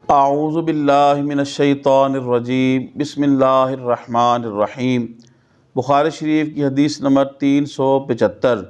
اعوذ باللہ من الشیطان الرجیم بسم اللہ الرحمن الرحیم۔ بخاری شریف کی حدیث نمبر 375۔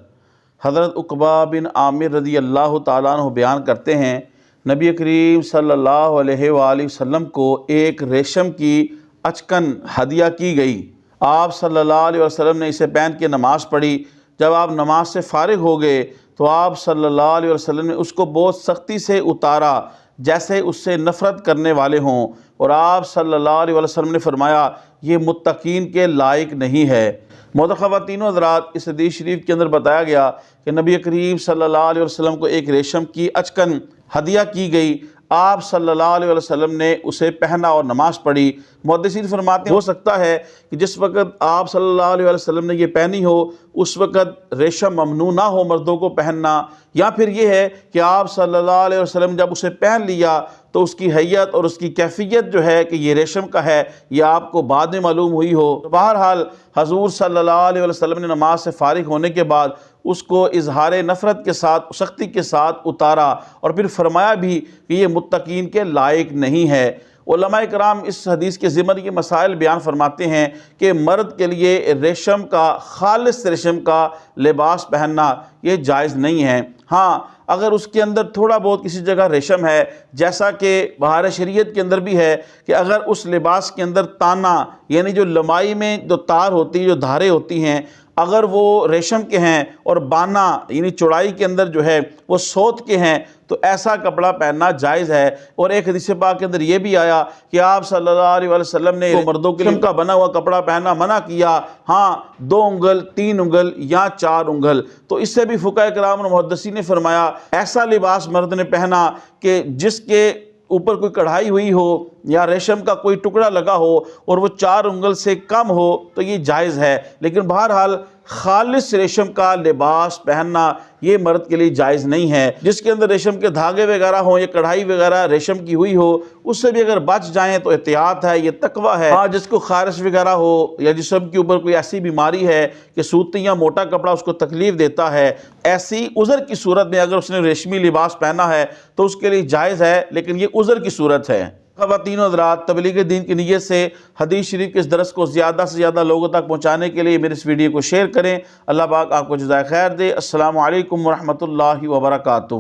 حضرت عقبہ بن عامر رضی اللہ تعالیٰ عنہ بیان کرتے ہیں، نبی کریم صلی اللہ علیہ وآلہ وسلم کو ایک ریشم کی اچکن ہدیہ کی گئی۔ آپ صلی اللہ علیہ وسلم نے اسے پہن کے نماز پڑھی۔ جب آپ نماز سے فارغ ہو گئے تو آپ صلی اللہ علیہ وسلم نے اس کو بہت سختی سے اتارا جیسے اس سے نفرت کرنے والے ہوں، اور آپ صلی اللہ علیہ وسلم نے فرمایا یہ متقین کے لائق نہیں ہے۔ محترم خواتین و حضرات، اس حدیث شریف کے اندر بتایا گیا کہ نبی کریم صلی اللہ علیہ وسلم کو ایک ریشم کی اچکن ہدیہ کی گئی۔ آپ صلی اللہ علیہ وسلم نے اسے پہنا اور نماز پڑھی۔ محدثین فرماتے ہیں ہو سکتا ہے کہ جس وقت آپ صلی اللہ علیہ وسلم نے یہ پہنی ہو اس وقت ریشم ممنوع نہ ہو مردوں کو پہننا، یا پھر یہ ہے کہ آپ صلی اللہ علیہ وسلم جب اسے پہن لیا تو اس کی حیت اور اس کی کیفیت جو ہے کہ یہ ریشم کا ہے یہ آپ کو بعد میں معلوم ہوئی ہو۔ بہرحال حضور صلی اللہ علیہ وسلم نے نماز سے فارغ ہونے کے بعد اس کو اظہار نفرت کے ساتھ، سختی کے ساتھ اتارا، اور پھر فرمایا بھی کہ یہ متقین کے لائق نہیں ہے۔ علماء کرام اس حدیث کے ضمن یہ مسائل بیان فرماتے ہیں کہ مرد کے لیے ریشم کا، خالص ریشم کا لباس پہننا یہ جائز نہیں ہے۔ ہاں، اگر اس کے اندر تھوڑا بہت کسی جگہ ریشم ہے، جیسا کہ بہار شریعت کے اندر بھی ہے کہ اگر اس لباس کے اندر تانا یعنی جو لمائی میں جو تار ہوتی ہے، جو دھاریں ہوتی ہیں، اگر وہ ریشم کے ہیں اور بانا یعنی چوڑائی کے اندر جو ہے وہ سوت کے ہیں تو ایسا کپڑا پہننا جائز ہے۔ اور ایک حدیث پاک کے اندر یہ بھی آیا کہ آپ صلی اللہ علیہ وسلم نے مردوں کے لیے کا بنا ہوا کپڑا پہننا منع کیا، ہاں 2 انگل، 3 انگل یا 4 انگل۔ تو اس سے بھی فقہاء کرام اور محدثین نے فرمایا ایسا لباس مرد نے پہنا کہ جس کے اوپر کوئی کڑھائی ہوئی ہو یا ریشم کا کوئی ٹکڑا لگا ہو اور وہ 4 انگل سے کم ہو تو یہ جائز ہے، لیکن بہرحال خالص ریشم کا لباس پہننا یہ مرد کے لیے جائز نہیں ہے۔ جس کے اندر ریشم کے دھاگے وغیرہ ہوں یا کڑھائی وغیرہ ریشم کی ہوئی ہو اس سے بھی اگر بچ جائیں تو احتیاط ہے، یہ تقوی ہے۔ ہاں، جس کو خارش وغیرہ ہو یا جسم کے اوپر کوئی ایسی بیماری ہے کہ سوتی یا موٹا کپڑا اس کو تکلیف دیتا ہے، ایسی عذر کی صورت میں اگر اس نے ریشمی لباس پہنا ہے تو اس کے لیے جائز ہے، لیکن یہ عذر کی صورت ہے۔ خواتین و حضرات، تبلیغ دین کی نیت سے حدیث شریف کے اس درس کو زیادہ سے زیادہ لوگوں تک پہنچانے کے لیے میرے اس ویڈیو کو شیئر کریں۔ اللہ پاک آپ کو جزائے خیر دے۔ السلام علیکم ورحمۃ اللہ وبرکاتہ۔